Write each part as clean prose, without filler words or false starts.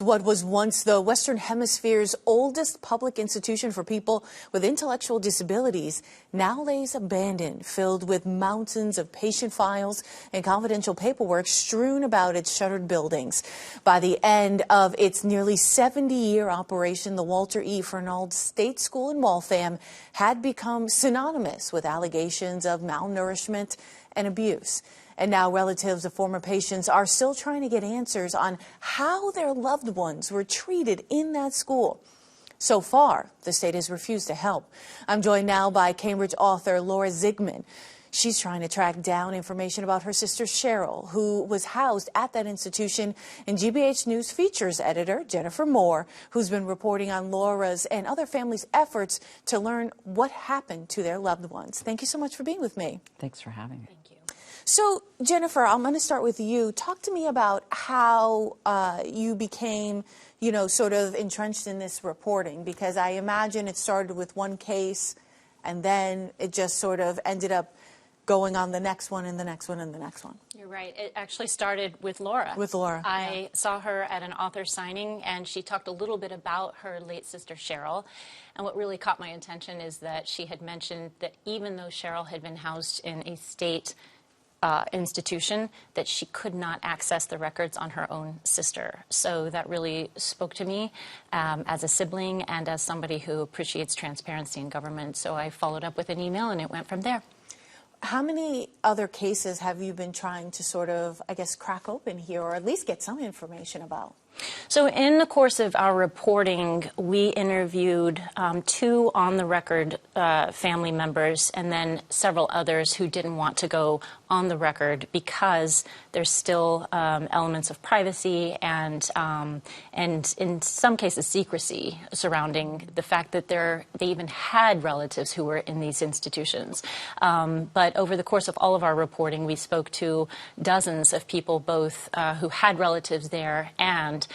what was once the Western Hemisphere's oldest public institution for people with intellectual disabilities now lays abandoned, filled with mountains of patient files and confidential paperwork strewn about its shuttered buildings. By the end of its nearly 70-year operation, the Walter E. Fernald State School in Waltham had become synonymous with allegations of malnourishment and abuse. And now relatives of former patients are still trying to get answers on how their loved ones were treated in that school. So far, the state has refused to help. I'm joined now by Cambridge author Laura Zigman. She's trying to track down information about her sister Cheryl, who was housed at that institution, and GBH News features editor Jennifer Moore, who's been reporting on Laura's and other families' efforts to learn what happened to their loved ones. Thank you so much for being with me. Thanks for having me. Thank you. So, Jennifer, I'm going to start with you. Talk to me about how you became, sort of entrenched in this reporting, because I imagine it started with one case and then it just sort of ended up going on the next one and the next one and the next one. You're right. It actually started with Laura. With Laura. I saw her at an author signing, and she talked a little bit about her late sister Cheryl. And what really caught my attention is that she had mentioned that even though Cheryl had been housed in a state institution, that she could not access the records on her own sister. So that really spoke to me as a sibling and as somebody who appreciates transparency in government. So I followed up with an email, and it went from there. How many other cases have you been trying to sort of, crack open here, or at least get some information about? So in the course of our reporting, we interviewed 2 on-the-record family members and then several others who didn't want to go on the record because there's still elements of privacy and in some cases secrecy surrounding the fact that they even had relatives who were in these institutions. But over the course of all of our reporting, we spoke to dozens of people, both who had relatives there and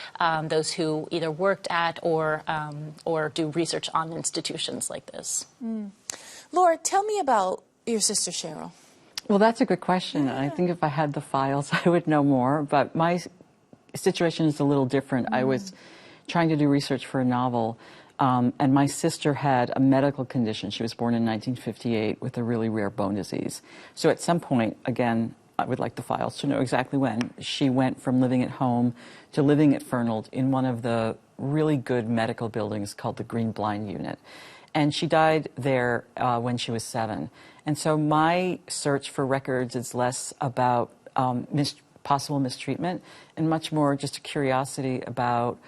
those who either worked at or do research on institutions like this. Laura, tell me about your sister Cheryl. Well, that's a good question. I think if I had the files, I would know more. But my situation is a little different. I was trying to do research for a novel, and my sister had a medical condition. She was born in 1958 with a really rare bone disease. So at some point, again, I would like the files to know exactly when, she went from living at home to living at Fernald in one of the really good medical buildings called the Green Blind Unit. And she died there when she was 7. And so my search for records is less about possible mistreatment and much more just a curiosity about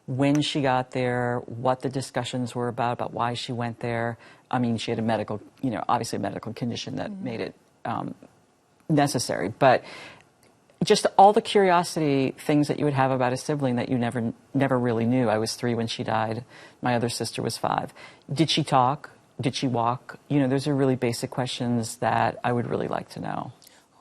when she got there, what the discussions were about why she went there. I mean, she had a medical, obviously a medical condition that made it necessary. But just all the curiosity things that you would have about a sibling that you never really knew. I was 3 when she died. My other sister was 5. Did she talk? Did she walk? Those are really basic questions that I would really like to know.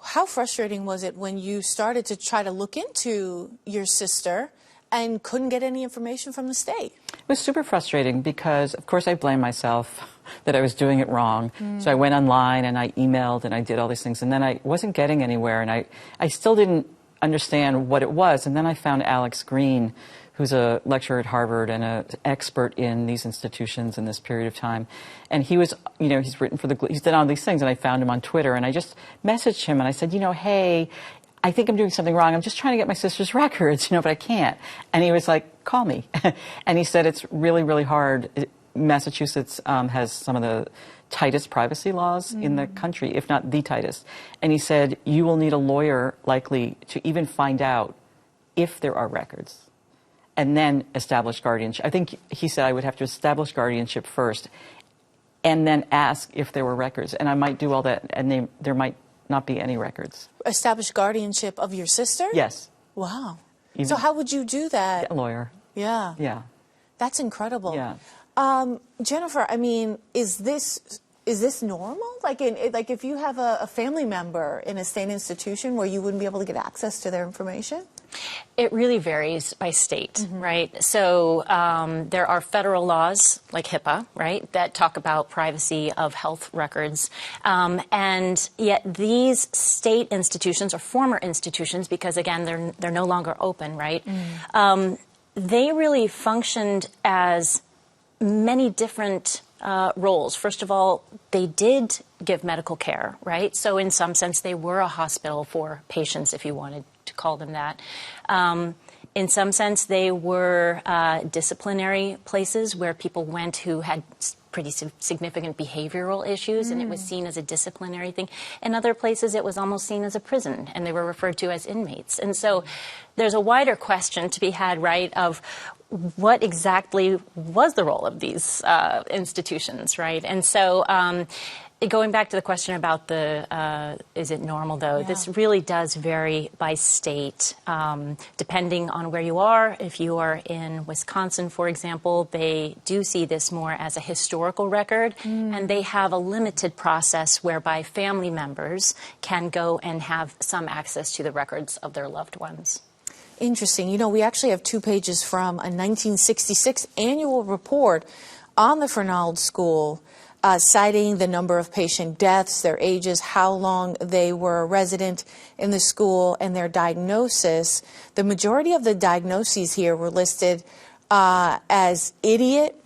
How frustrating was it when you started to try to look into your sister and couldn't get any information from the state? It was super frustrating because, of course, I blame myself that I was doing it wrong. So I went online and I emailed and I did all these things, and then I wasn't getting anywhere, and I still didn't understand what it was. And then I found Alex Green, who's a lecturer at Harvard and an expert in these institutions in this period of time. And he was, he's written for he's done all these things, and I found him on Twitter, and I just messaged him and I said, hey, I think I'm doing something wrong. I'm just trying to get my sister's records, but I can't. And he was like, call me. And he said it's really, really hard. Massachusetts has some of the tightest privacy laws in the country, if not the tightest. And he said, you will need a lawyer likely to even find out if there are records and then establish guardianship. I think he said I would have to establish guardianship first and then ask if there were records. And I might do all that, and there might not be any records. Establish guardianship of your sister? Yes. Wow. So how would you do that? A lawyer. Yeah. Yeah. That's incredible. Yeah. Jennifer, I mean, is this normal? Like if you have a family member in a state institution where you wouldn't be able to get access to their information? It really varies by state, right? So there are federal laws like HIPAA, right, that talk about privacy of health records. And yet these state institutions or former institutions, because again, they're no longer open, right? they really functioned as many different roles. First of all, they did give medical care, right? So in some sense, they were a hospital for patients, if you wanted to call them that. In some sense, they were disciplinary places where people went who had pretty significant behavioral issues, and it was seen as a disciplinary thing. In other places, it was almost seen as a prison, and they were referred to as inmates. And so there's a wider question to be had, right, of what exactly was the role of these institutions, right? And so going back to the question about the, is it normal, though, Yeah. this really does vary by state, depending on where you are. If you are in Wisconsin, for example, they do see this more as a historical record, and they have a limited process whereby family members can go and have some access to the records of their loved ones. Interesting. You know, we actually have 2 pages from a 1966 annual report on the Fernald School, citing the number of patient deaths, their ages, how long they were a resident in the school, and their diagnosis. The majority of the diagnoses here were listed as idiot,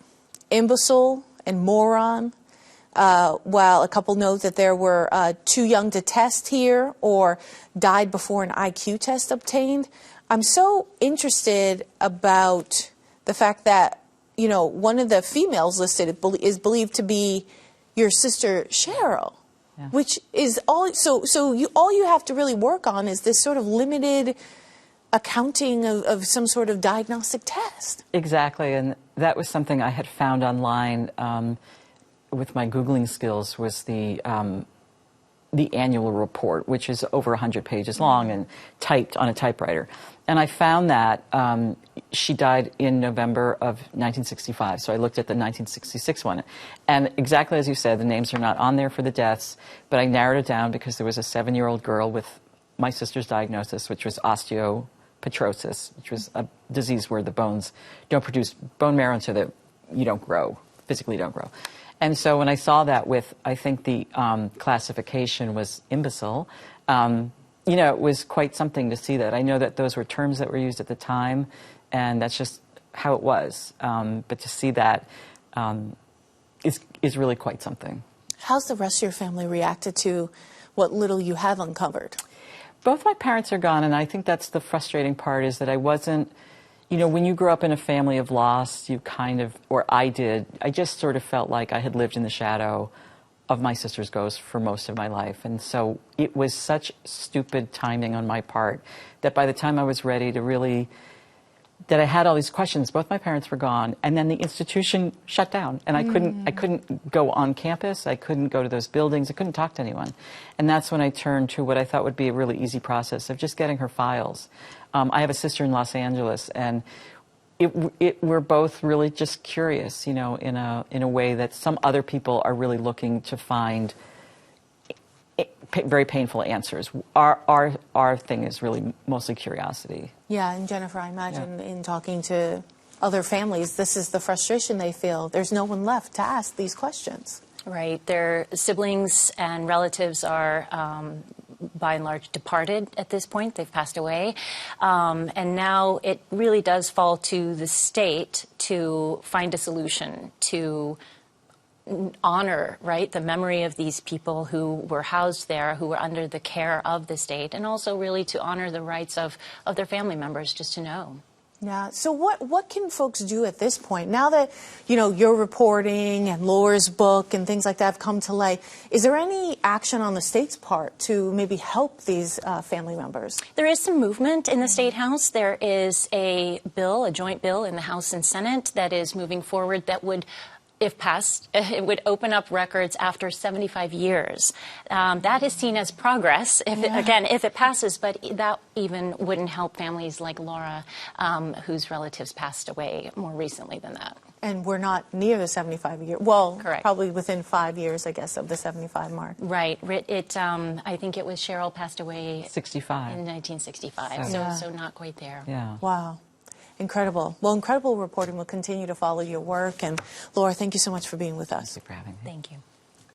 imbecile, and moron, while a couple note that there were too young to test here or died before an IQ test obtained. I'm so interested about the fact that, you know, one of the females listed is believed to be your sister Cheryl, Yeah. which is all. So all you have to really work on is this sort of limited accounting of some sort of diagnostic test. Exactly, and that was something I had found online with my Googling skills, was the annual report, which is over 100 pages long and typed on a typewriter. And I found that she died in November of 1965, so I looked at the 1966 one. And exactly as you said, the names are not on there for the deaths, but I narrowed it down because there was a 7-year-old girl with my sister's diagnosis, which was osteopetrosis, which was a disease where the bones don't produce bone marrow, so that you don't grow, physically don't grow. And so when I saw that with, I think the classification was imbecile, you know, it was quite something to see that. I know that those were terms that were used at the time, and that's just how it was. But to see that is really quite something. How's the rest of your family reacted to what little you have uncovered? Both my parents are gone, and I think that's the frustrating part, is that I wasn't, you know, when you grow up in a family of loss, you kind of, or I did, I just sort of felt like I had lived in the shadow of my sister's ghost for most of my life. And so it was such stupid timing on my part that by the time I was ready to really, that I had all these questions, both my parents were gone, and then the institution shut down, and I couldn't go on campus, I couldn't go to those buildings, I couldn't talk to anyone. And that's when I turned to what I thought would be a really easy process of just getting her files. I have a sister in Los Angeles, and we're both really just curious, you know, in a way that some other people are really looking to find very painful answers. Our thing is really mostly curiosity. Yeah, and Jennifer, I imagine in talking to other families, this is the frustration they feel. There's no one left to ask these questions. Right. Their siblings and relatives are, by and large, departed at this point. They've passed away. And now it really does fall to the state to find a solution to honor, right, the memory of these people who were housed there, who were under the care of the state, and also really to honor the rights of their family members just to know. Yeah. So what can folks do at this point? Now that, you know, your reporting and Laura's book and things like that have come to light, is there any action on the state's part to maybe help these family members? There is some movement in the State House. There is a bill, a joint bill in the House and Senate that is moving forward that would, if passed, it would open up records after 75 years. That is seen as progress, if it passes, but that even wouldn't help families like Laura, whose relatives passed away more recently than that. And we're not near the 75 year. Well, correct. Probably within 5 years, I guess, of the 75 mark. Right. I think it was Cheryl passed away 65. in 1965, so not quite there. Yeah. Wow. Incredible. Well, incredible reporting. We'll continue to follow your work. And Laura, thank you so much for being with us. Thank you for having me. Thank you.